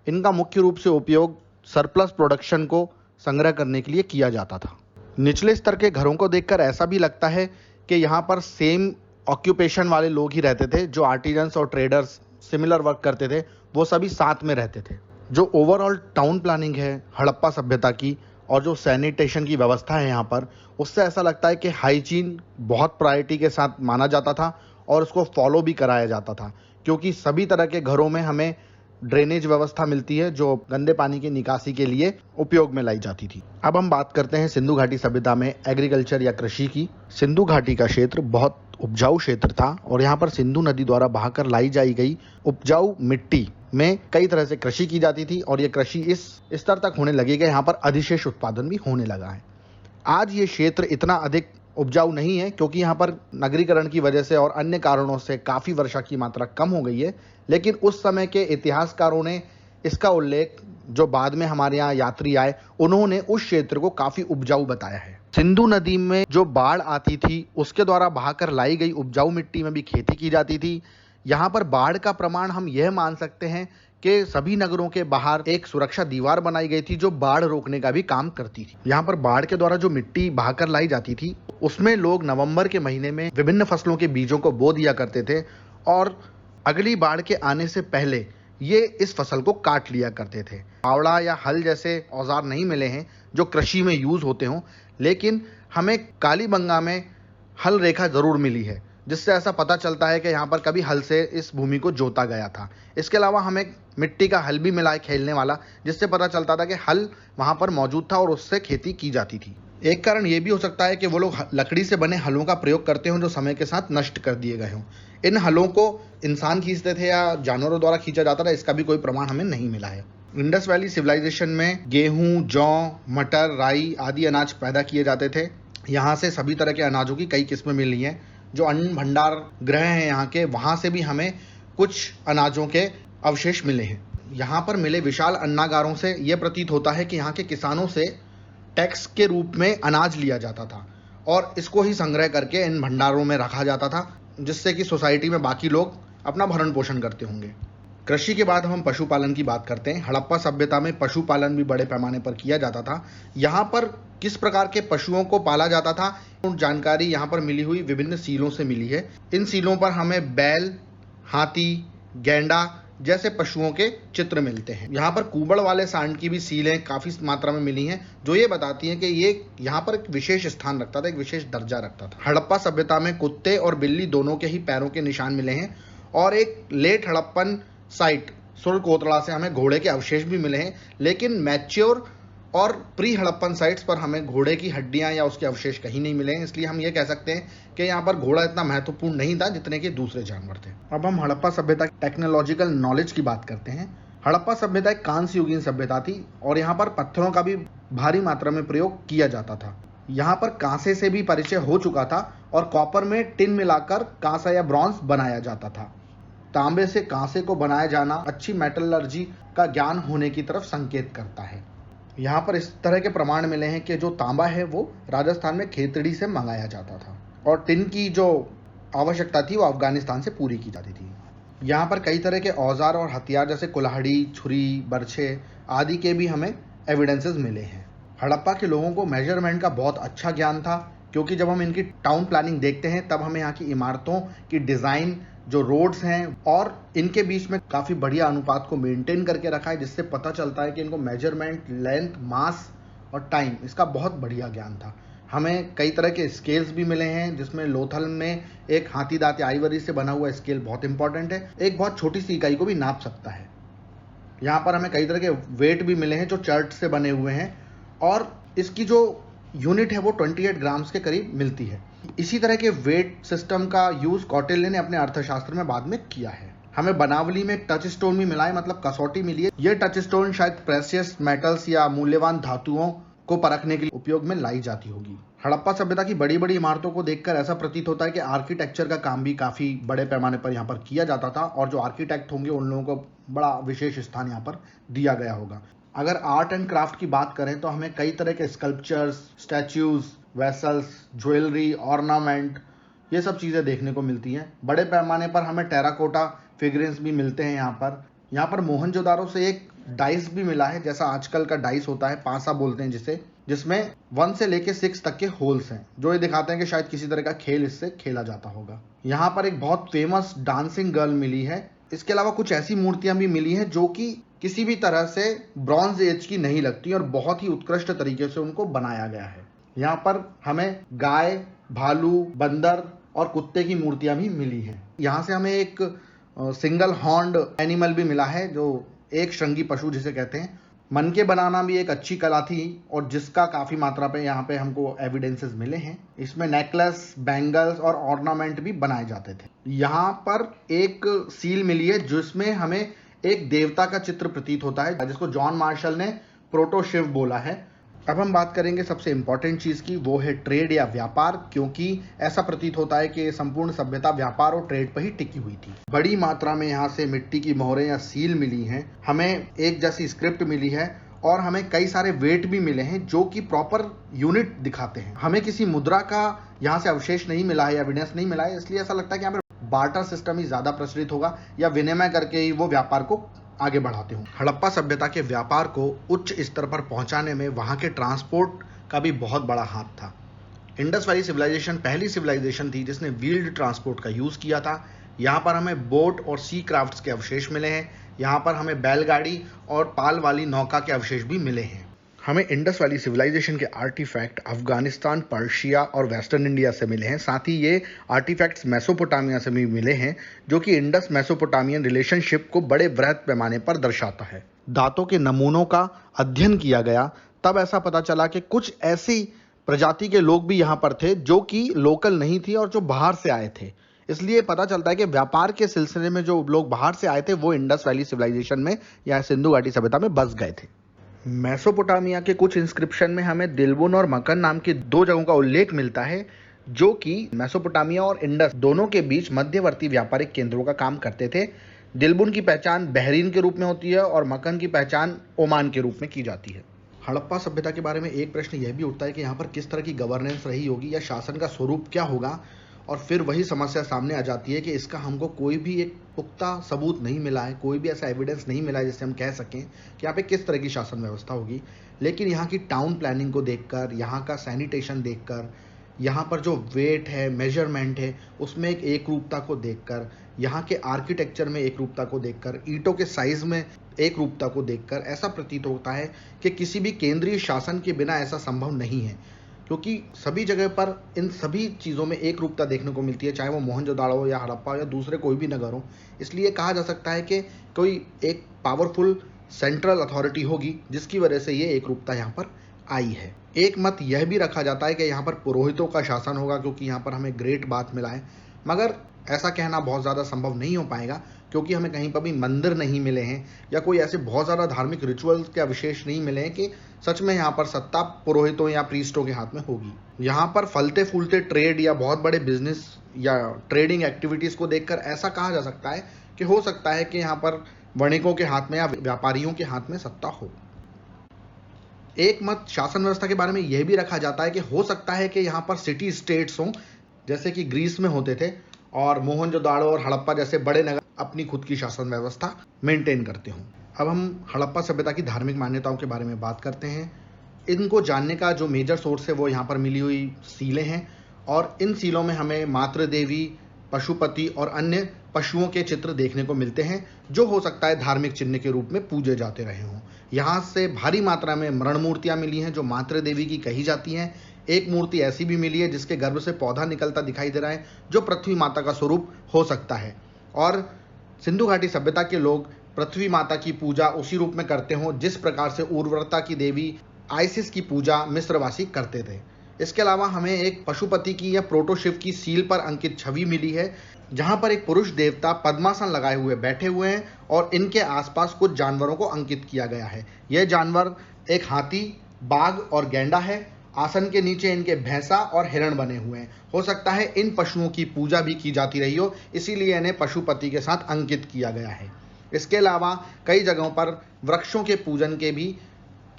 Speaker 1: इनका मुख्य रूप से उपयोग सरप्लस प्रोडक्शन को संग्रह करने के लिए किया जाता था। निचले स्तर के घरों को देखकर ऐसा भी लगता है कि यहाँ पर सेम ऑक्यूपेशन वाले लोग ही रहते थे, जो आर्टिजन्स और ट्रेडर्स सिमिलर वर्क करते थे, वो सभी साथ में रहते थे। जो ओवरऑल टाउन प्लानिंग है हड़प्पा सभ्यता की और जो सैनिटेशन की व्यवस्था है यहाँ पर, उससे ऐसा लगता है कि हाइजीन बहुत प्रायोरिटी के साथ माना जाता था और उसको फॉलो भी कराया जाता था, क्योंकि सभी तरह के घरों में हमें ड्रेनेज व्यवस्था मिलती है जो गंदे पानी की निकासी के लिए उपयोग में लाई जाती थी। अब हम बात करते हैं सिंधु घाटी सभ्यता में एग्रीकल्चर या कृषि की। सिंधु घाटी का क्षेत्र बहुत उपजाऊ क्षेत्र था और यहाँ पर सिंधु नदी द्वारा बहाकर लाई जाई गई उपजाऊ मिट्टी में कई तरह से कृषि की जाती थी और ये कृषि इस स्तर तक होने लगी कि यहाँ पर अधिशेष उत्पादन भी होने लगा है। आज ये क्षेत्र इतना अधिक उपजाऊ नहीं है क्योंकि यहाँ पर नगरीकरण की वजह से और अन्य कारणों से काफ़ी वर्षा की मात्रा कम हो गई है, लेकिन उस समय के इतिहासकारों ने इसका उल्लेख, जो बाद में हमारे यहाँ यात्री आए, उन्होंने उस क्षेत्र को काफ़ी उपजाऊ बताया है। सिंधु नदी में जो बाढ़ आती थी उसके द्वारा बहाकर लाई गई उपजाऊ मिट्टी में भी खेती की जाती थी। यहाँ पर बाढ़ का प्रमाण हम यह मान सकते हैं कि सभी नगरों के बाहर एक सुरक्षा दीवार बनाई गई थी जो बाढ़ रोकने का भी काम करती थी। यहाँ पर बाढ़ के द्वारा जो मिट्टी बहाकर लाई जाती थी उसमें लोग नवंबर के महीने में विभिन्न फसलों के बीजों को बो दिया करते थे और अगली बाढ़ के आने से पहले ये इस फसल को काट लिया करते थे। फावड़ा या हल जैसे औजार नहीं मिले हैं जो कृषि में यूज होते हों, लेकिन हमें कालीबंगा में हल रेखा जरूर मिली है, जिससे ऐसा पता चलता है कि यहाँ पर कभी हल से इस भूमि को जोता गया था। इसके अलावा हमें मिट्टी का हल भी मिला है खेलने वाला, जिससे पता चलता था कि हल वहाँ पर मौजूद था और उससे खेती की जाती थी। एक कारण ये भी हो सकता है कि वो लोग लकड़ी से बने हलों का प्रयोग करते हों जो समय के साथ नष्ट कर दिए गए हों। इन हलों को इंसान खींचते थे या जानवरों द्वारा खींचा जाता था, इसका भी कोई प्रमाण हमें नहीं मिला है। इंडस वैली सिविलाइजेशन में गेहूं, जौ, मटर, राई आदि अनाज पैदा किए जाते थे। यहाँ से सभी तरह के अनाजों की कई किस्में मिली हैं। जो अन्न भंडार गृह हैं यहाँ के, वहाँ से भी हमें कुछ अनाजों के अवशेष मिले हैं। यहाँ पर मिले विशाल अन्नागारों से यह प्रतीत होता है कि यहाँ के किसानों से टैक्स के रूप में अनाज लिया जाता था और इसको ही संग्रह करके इन भंडारों में रखा जाता था, जिससे कि सोसाइटी में बाकी लोग अपना भरण पोषण करते होंगे। कृषि के बाद हम पशुपालन की बात करते हैं। हड़प्पा सभ्यता में पशुपालन भी बड़े पैमाने पर किया जाता था। यहाँ पर किस प्रकार के पशुओं को पाला जाता था, जानकारी यहाँ पर मिली हुई विभिन्न सीलों से मिली है। इन सीलों पर हमें बैल, हाथी, गैंडा जैसे पशुओं के चित्र मिलते हैं। यहाँ पर कुबड़ वाले सांड की भी सीलें काफी मात्रा में मिली हैं, जो ये बताती हैं कि ये यहाँ पर एक विशेष स्थान रखता था, एक विशेष दर्जा रखता था। हड़प्पा सभ्यता में कुत्ते और बिल्ली दोनों के ही पैरों के निशान मिले हैं और एक लेट हड़प्पन साइट सुर कोतड़ा से हमें घोड़े के अवशेष भी मिले हैं, लेकिन मैच्योर और प्री हड़प्पन साइट्स पर हमें घोड़े की हड्डियां या उसके अवशेष कहीं नहीं मिले हैं। इसलिए हम ये कह सकते हैं कि यहाँ पर घोड़ा इतना महत्वपूर्ण नहीं था जितने के दूसरे जानवर थे। अब हम हड़प्पा सभ्यता की टेक्नोलॉजिकल नॉलेज की बात करते हैं। हड़प्पा सभ्यता एक कांस्य युगीन सभ्यता थी और यहाँ पर पत्थरों का भी भारी मात्रा में प्रयोग किया जाता था। यहाँ पर कांसे से भी परिचय हो चुका था और कॉपर में टिन मिलाकर कांसा या ब्रॉन्ज बनाया जाता था। तांबे से कांसे को बनाया जाना अच्छी मेटलर्जी का ज्ञान होने की तरफ संकेत करता है। यहाँ पर इस तरह के प्रमाण मिले हैं कि जो तांबा है वो राजस्थान में खेतड़ी से मंगाया जाता था और टिन की जो आवश्यकता थी वो अफगानिस्तान से पूरी की जाती थी। यहाँ पर कई तरह के औजार और हथियार जैसे कुल्हाड़ी, छुरी, बर्छे आदि के भी हमें एविडेंसेस मिले हैं। हड़प्पा के लोगों को मेजरमेंट का बहुत अच्छा ज्ञान था, क्योंकि जब हम इनकी टाउन प्लानिंग देखते हैं तब हमें यहाँ की इमारतों की डिज़ाइन, जो रोड्स हैं और इनके बीच में काफ़ी बढ़िया अनुपात को मेंटेन करके रखा है, जिससे पता चलता है कि इनको मेजरमेंट, लेंथ, मास और टाइम इसका बहुत बढ़िया ज्ञान था। हमें कई तरह के स्केल्स भी मिले हैं, जिसमें लोथल में एक हाथी दांत या आइवरी से बना हुआ स्केल बहुत इंपॉर्टेंट है, एक बहुत छोटी सी इकाई को भी नाप सकता है। यहाँ पर हमें कई तरह के वेट भी मिले हैं जो चर्ट से बने हुए हैं और इसकी जो यूनिट है वो 28 ग्राम्स के करीब मिलती है। इसी तरह के वेट सिस्टम का यूज कौटिल्य ने अपने अर्थशास्त्र में बाद में किया है। हमें बनावली में टच स्टोन भी मिला है, मतलब कसौटी मिली है। ये टच स्टोन शायद प्रेशियस मेटल्स या मूल्यवान धातुओं को परखने के लिए उपयोग में लाई जाती होगी। हड़प्पा सभ्यता की बड़ी बड़ी इमारतों को देखकर ऐसा प्रतीत होता है कि आर्किटेक्चर का काम भी काफी बड़े पैमाने पर यहाँ पर किया जाता था और जो आर्किटेक्ट होंगे उन लोगों को बड़ा विशेष स्थान यहाँ पर दिया गया होगा। अगर आर्ट एंड क्राफ्ट की बात करें तो हमें कई तरह के sculptures, statues, vessels, jewellery, ornament, ये सब चीज़ें देखने को मिलती हैं। बड़े पैमाने पर हमें टेराकोटा फिगरेंस भी मिलते हैं यहाँ पर मोहनजोदारो से एक डाइस भी मिला है, जैसा आजकल का डाइस होता है, पासा बोलते हैं जिसे। जिसमें 1 से लेके 6 तक के होल्स हैं, जो ये दिखाते हैं कि शायद किसी तरह का खेल इससे खेला जाता होगा। यहाँ पर एक बहुत फेमस डांसिंग गर्ल मिली है। इसके अलावा कुछ ऐसी मूर्तियां भी मिली हैं जो कि किसी भी तरह से ब्रॉन्ज एज की नहीं लगती और बहुत ही उत्कृष्ट तरीके से उनको बनाया गया है। यहाँ पर हमें गाय, भालू, बंदर और कुत्ते की मूर्तियां भी मिली हैं। यहाँ से हमें एक सिंगल हॉर्न्ड एनिमल भी मिला है, जो एक श्रृंगी पशु जिसे कहते हैं। मन के बनाना भी एक अच्छी कला थी और जिसका काफी मात्रा पे यहाँ पे हमको एविडेंसेस मिले हैं। इसमें नेकलेस, बैंगल्स और ऑर्नामेंट भी बनाए जाते थे। यहाँ पर एक सील मिली है जिसमें हमें एक देवता का चित्र प्रतीत होता है, जिसको जॉन मार्शल ने प्रोटो शिव बोला है। अब हम बात करेंगे सबसे इंपॉर्टेंट चीज की, वो है ट्रेड या व्यापार, क्योंकि ऐसा प्रतीत होता है कि संपूर्ण सभ्यता व्यापार और ट्रेड पर ही टिकी हुई थी। बड़ी मात्रा में यहाँ से मिट्टी की मोहरें या सील मिली हैं, हमें एक जैसी स्क्रिप्ट मिली है और हमें कई सारे वेट भी मिले हैं जो कि प्रॉपर यूनिट दिखाते हैं। हमें किसी मुद्रा का यहाँ से अवशेष नहीं मिला है, एविडेंस नहीं मिला है, इसलिए ऐसा लगता है कि यहाँ पर बार्टर सिस्टम ही ज्यादा प्रचलित होगा या विनिमय करके ही वो व्यापार को आगे बढ़ाते हूँ। हड़प्पा सभ्यता के व्यापार को उच्च स्तर पर पहुंचाने में वहां के ट्रांसपोर्ट का भी बहुत बड़ा हाथ था। इंडस वैली सिविलाइजेशन पहली सिविलाइजेशन थी जिसने व्हील्ड ट्रांसपोर्ट का यूज किया था। यहाँ पर हमें बोट और सी क्राफ्ट्स के अवशेष मिले हैं। यहाँ पर हमें बैलगाड़ी और पाल वाली नौका के अवशेष भी मिले हैं। हमें इंडस वैली सिविलाइजेशन के आर्टिफैक्ट अफगानिस्तान, पर्शिया और वेस्टर्न इंडिया से मिले हैं। साथ ही ये आर्टिफैक्ट्स मेसोपोटामिया से भी मिले हैं, जो कि इंडस मेसोपोटामियन रिलेशनशिप को बड़े वृहद पैमाने पर दर्शाता है। दांतों के नमूनों का अध्ययन किया गया, तब ऐसा पता चला कि कुछ ऐसी प्रजाति के लोग भी यहाँ पर थे जो कि लोकल नहीं थी और जो बाहर से आए थे। इसलिए पता चलता है कि व्यापार के सिलसिले में जो लोग बाहर से आए थे वो इंडस वैली सिविलाइजेशन में या सिंधु घाटी सभ्यता में बस गए थे। मेसोपोटामिया के कुछ इंस्क्रिप्शन में हमें दिलबुन और मकन नाम की 2 जगहों का उल्लेख मिलता है, जो कि मेसोपोटामिया और इंडस दोनों के बीच मध्यवर्ती व्यापारिक केंद्रों का काम करते थे। दिलबुन की पहचान बहरीन के रूप में होती है और मकन की पहचान ओमान के रूप में की जाती है। हड़प्पा सभ्यता के बारे में एक प्रश्न यह भी उठता है कि यहाँ पर किस तरह की गवर्नेंस रही होगी या शासन का स्वरूप क्या होगा, और फिर वही समस्या सामने आ जाती है कि इसका हमको कोई भी एक पुख्ता सबूत नहीं मिला है, कोई भी ऐसा एविडेंस नहीं मिला है जिससे हम कह सकें कि यहाँ पे किस तरह की शासन व्यवस्था होगी। लेकिन यहाँ की टाउन प्लानिंग को देखकर, यहाँ का सैनिटेशन देखकर, यहाँ पर जो वेट है, मेजरमेंट है, उसमें एक एकरूपता को देखकर, यहाँ के आर्किटेक्चर में एकरूपता को देखकर, ईंटों के साइज में एकरूपता को देखकर ऐसा प्रतीत होता है कि किसी भी केंद्रीय शासन के बिना ऐसा संभव नहीं है, क्योंकि सभी जगह पर इन सभी चीज़ों में एक रूपता देखने को मिलती है, चाहे वो मोहनजोदाड़ो हो या हड़प्पा हो या दूसरे कोई भी नगर हो। इसलिए कहा जा सकता है कि कोई एक पावरफुल सेंट्रल अथॉरिटी होगी जिसकी वजह से ये एक रूपता यहाँ पर आई है। एक मत यह भी रखा जाता है कि यहाँ पर पुरोहितों का शासन होगा, क्योंकि यहाँ पर हमें ग्रेट बाथ मिला है, मगर ऐसा कहना बहुत ज़्यादा संभव नहीं हो पाएगा, क्योंकि हमें कहीं पर भी मंदिर नहीं मिले हैं या कोई ऐसे बहुत ज़्यादा धार्मिक रिचुअल्स के अवशेष नहीं मिले हैं कि सच में यहाँ पर सत्ता पुरोहितों या प्रीस्टों के हाथ में होगी। यहाँ पर फलते फूलते ट्रेड या बहुत बड़े बिजनेस या ट्रेडिंग एक्टिविटीज़ को देखकर ऐसा कहा जा सकता है कि हो सकता है कि यहाँ पर वणिकों के हाथ में या व्यापारियों के हाथ में सत्ता हो। एक मत शासन व्यवस्था के बारे में यह भी रखा जाता है कि हो सकता है कि यहाँ पर सिटी स्टेट्स हों, जैसे कि ग्रीस में होते थे, और मोहनजोदाड़ो और हड़प्पा जैसे बड़े नगर अपनी खुद की शासन व्यवस्था मेंटेन करते हों। अब हम हड़प्पा सभ्यता की धार्मिक मान्यताओं के बारे में बात करते हैं। इनको जानने का जो मेजर सोर्स है वो यहाँ पर मिली हुई सीलें हैं, और इन सीलों में हमें मातृ देवी, पशुपति और अन्य पशुओं के चित्र देखने को मिलते हैं, जो हो सकता है धार्मिक चिन्ह के रूप में पूजे जाते रहे हों। यहाँ से भारी मात्रा में मरण मूर्तियाँ मिली हैं जो मातृ देवी की कही जाती हैं। एक मूर्ति ऐसी भी मिली है जिसके गर्भ से पौधा निकलता दिखाई दे रहा है, जो पृथ्वी माता का स्वरूप हो सकता है। और सिंधु घाटी सभ्यता के लोग पृथ्वी माता की पूजा उसी रूप में करते हों जिस प्रकार से उर्वरता की देवी आइसिस की पूजा मिस्रवासी करते थे। इसके अलावा हमें एक पशुपति की या प्रोटोशिव की सील पर अंकित छवि मिली है, जहां पर एक पुरुष देवता पद्मासन लगाए हुए बैठे हुए हैं और इनके आसपास कुछ जानवरों को अंकित किया गया है। यह जानवर एक हाथी, बाघ और गैंडा है। आसन के नीचे इनके भैंसा और हिरण बने हुए हैं। हो सकता है इन पशुओं की पूजा भी की जाती रही हो, इसीलिए इन्हें पशुपति के साथ अंकित किया गया है। इसके अलावा कई जगहों पर वृक्षों के पूजन के भी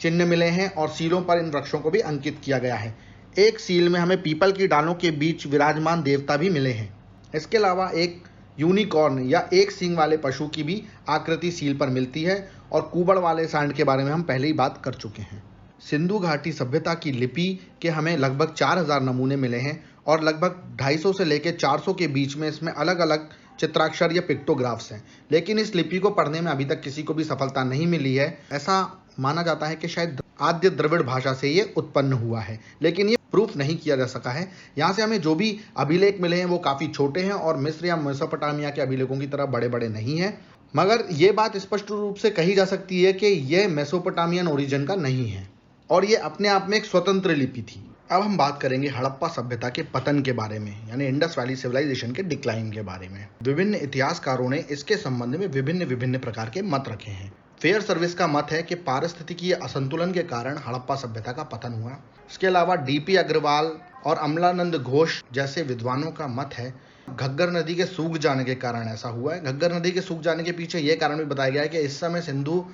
Speaker 1: चिन्ह मिले हैं और सीलों पर इन वृक्षों को भी अंकित किया गया है। एक सील में हमें पीपल की डालों के बीच विराजमान देवता भी मिले हैं। इसके अलावा एक यूनिकॉर्न या एक सींग वाले पशु की भी आकृति सील पर मिलती है, और कुबड़ वाले सांड के बारे में हम पहले ही बात कर चुके हैं। सिंधु घाटी सभ्यता की लिपि के हमें लगभग 4000 नमूने मिले हैं और लगभग 250 से लेकर 400 के बीच में इसमें अलग अलग चित्राक्षर या पिक्टोग्राफ्स हैं। लेकिन इस लिपि को पढ़ने में अभी तक किसी को भी सफलता नहीं मिली है। ऐसा माना जाता है कि शायद आद्य द्रविड़ भाषा से ये उत्पन्न हुआ है, लेकिन ये प्रूफ नहीं किया जा सका है। यहाँ से हमें जो भी अभिलेख मिले हैं वो काफ़ी छोटे हैं और मिस्र या मेसोपोटामिया के अभिलेखों की तरह बड़े बड़े नहीं हैं। मगर ये बात स्पष्ट रूप से कही जा सकती है कि यह मेसोपोटामियन ओरिजिन का नहीं है और ये अपने आप में एक स्वतंत्र लिपि थी। अब हम बात करेंगे हड़प्पा सभ्यता के पतन के बारे में, यानी इंडस वैली सिविलाइजेशन के डिक्लाइन के बारे में। विभिन्न इतिहासकारों ने इसके संबंध में विभिन्न प्रकार के मत रखे हैं। फेयर सर्विस का मत है कि पारिस्थितिकीय असंतुलन के कारण हड़प्पा सभ्यता का पतन हुआ। इसके अलावा डीपी अग्रवाल और अमलानंद घोष जैसे विद्वानों का मत है घग्गर नदी के सूख जाने के कारण ऐसा हुआ है। घग्गर नदी के सूख जाने के पीछे यह कारण भी बताया गया है कि इस समय सिंधु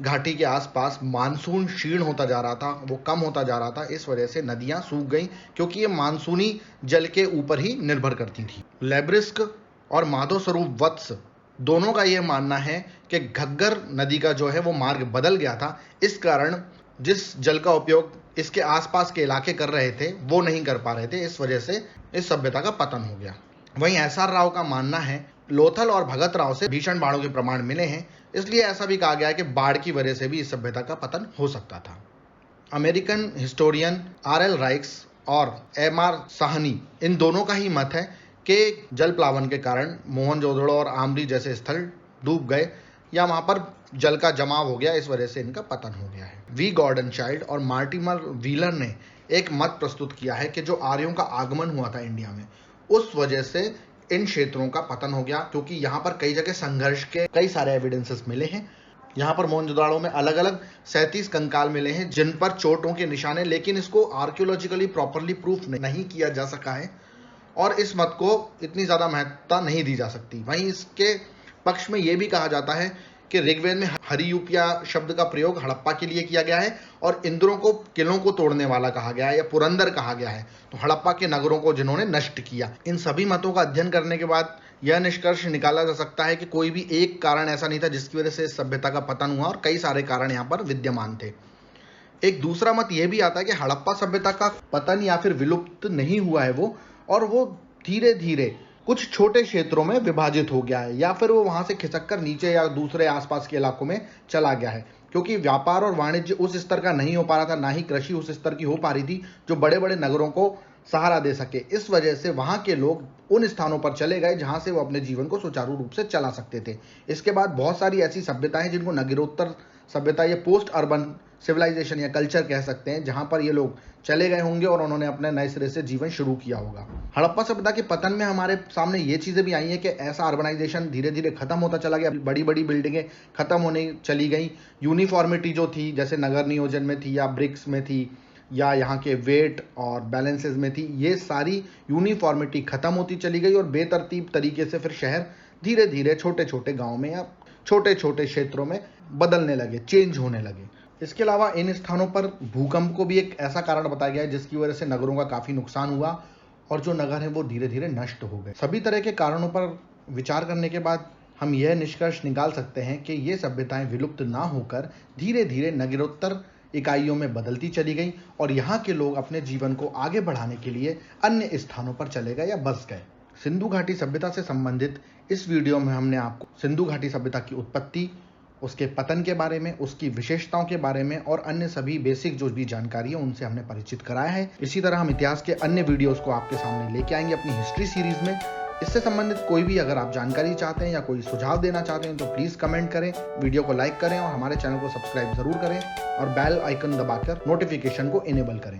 Speaker 1: घाटी के आसपास मानसून क्षीण होता जा रहा था, वो कम होता जा रहा था। इस वजह से नदियां सूख गईं क्योंकि ये मानसूनी जल के ऊपर ही निर्भर करती थी। लेब्रिस्क और माधव स्वरूप वत्स दोनों का यह मानना है कि घग्गर नदी का जो है वो मार्ग बदल गया था। इस कारण जिस जल का उपयोग इसके आसपास के इलाके कर रहे थे वो नहीं कर पा रहे थे। इस वजह से इस सभ्यता का पतन हो गया। वहीं एसआर राव का मानना है लोथल और भगत राव से भीषण बाढ़ों के प्रमाण मिले हैं, इसलिए ऐसा भी कहा गया है कि बाढ़ की वजह से भी इस सभ्यता का पतन हो सकता था। American historian RL. राइक्स और एम.आर. साहनी इन दोनों का ही मत है कि जल प्लावन के कारण मोहनजोदड़ो और आमरी जैसे स्थल डूब गए या वहां पर जल का जमाव हो गया, इस वजह से इनका पतन हो गया है। वी गॉर्डन चाइल्ड और मार्टिमर व्हीलर ने एक मत प्रस्तुत किया है कि जो आर्यों का आगमन हुआ था इंडिया में, उस वजह से इन क्षेत्रों का पतन हो गया, क्योंकि यहाँ पर कई जगह संघर्ष के कई सारे एविडेंसेस मिले हैं। यहाँ पर मोहनजोदड़ो में अलग अलग 37 कंकाल मिले हैं जिन पर चोटों के निशान हैं, लेकिन इसको आर्कियोलॉजिकली प्रॉपरली प्रूफ नहीं किया जा सका है और इस मत को इतनी ज़्यादा महत्वता नहीं दी जा सकती। वहीं इसके पक्ष में यह भी कहा जाता है कि ऋग्वेद में हरियूपिया शब्द का प्रयोग हड़प्पा के लिए किया गया है और इंद्रों को किलों को तोड़ने वाला कहा गया है या पुरंदर कहा गया है, तो हड़प्पा के नगरों को जिन्होंने नष्ट किया। इन सभी मतों का अध्ययन करने के बाद यह निष्कर्ष निकाला जा सकता है कि कोई भी एक कारण ऐसा नहीं था जिसकी वजह से इस सभ्यता का पतन हुआ और कई सारे कारण यहाँ पर विद्यमान थे। एक दूसरा मत यह भी आता है कि हड़प्पा सभ्यता का पतन या फिर विलुप्त नहीं हुआ है वो धीरे धीरे कुछ छोटे क्षेत्रों में विभाजित हो गया है या फिर वो वहां से खिसक कर नीचे या दूसरे आसपास के इलाकों में चला गया है, क्योंकि व्यापार और वाणिज्य उस स्तर का नहीं हो पा रहा था, ना ही कृषि उस स्तर की हो पा रही थी जो बड़े बड़े नगरों को सहारा दे सके। इस वजह से वहां के लोग उन स्थानों पर चले गए जहां से वो अपने जीवन को सुचारू रूप से चला सकते थे। इसके बाद बहुत सारी ऐसी सभ्यताएं जिनको नगरोत्तर सभ्यता या पोस्ट अर्बन सिविलाइजेशन या कल्चर कह सकते हैं, जहां पर ये लोग चले गए होंगे और उन्होंने अपने नए सिरे से जीवन शुरू किया होगा। हड़प्पा सभ्यता के पतन में हमारे सामने ये चीजें भी आई हैं कि ऐसा अर्बनाइजेशन धीरे धीरे खत्म होता चला गया, बड़ी बड़ी बिल्डिंगें खत्म होने चली गई। यूनिफॉर्मिटी जो थी जैसे नगर नियोजन में थी या ब्रिक्स में थी या यहाँ के वेट और बैलेंसेस में थी, ये सारी यूनिफॉर्मिटी खत्म होती चली गई और बेतरतीब तरीके से फिर शहर धीरे धीरे छोटे छोटे गाँव में या छोटे छोटे क्षेत्रों में बदलने लगे, चेंज होने लगे। इसके अलावा इन स्थानों पर भूकंप को भी एक ऐसा कारण बताया गया है जिसकी वजह से नगरों का काफी नुकसान हुआ और जो नगर हैं वो धीरे धीरे नष्ट हो गए। सभी तरह के कारणों पर विचार करने के बाद हम यह निष्कर्ष निकाल सकते हैं कि ये सभ्यताएं विलुप्त ना होकर धीरे धीरे नगरोत्तर इकाइयों में बदलती चली गई और यहाँ के लोग अपने जीवन को आगे बढ़ाने के लिए अन्य स्थानों पर चले गए या बस गए। सिंधु घाटी सभ्यता से संबंधित इस वीडियो में हमने आपको सिंधु घाटी सभ्यता की उत्पत्ति, उसके पतन के बारे में, उसकी विशेषताओं के बारे में और अन्य सभी बेसिक जो भी जानकारी है उनसे हमने परिचित कराया है। इसी तरह हम इतिहास के अन्य वीडियोस को आपके सामने लेके आएंगे अपनी हिस्ट्री सीरीज में। इससे संबंधित कोई भी अगर आप जानकारी चाहते हैं या कोई सुझाव देना चाहते हैं तो प्लीज़ कमेंट करें, वीडियो को लाइक करें और हमारे चैनल को सब्सक्राइब जरूर करें और बेल आइकन दबाकर नोटिफिकेशन को इनेबल करें।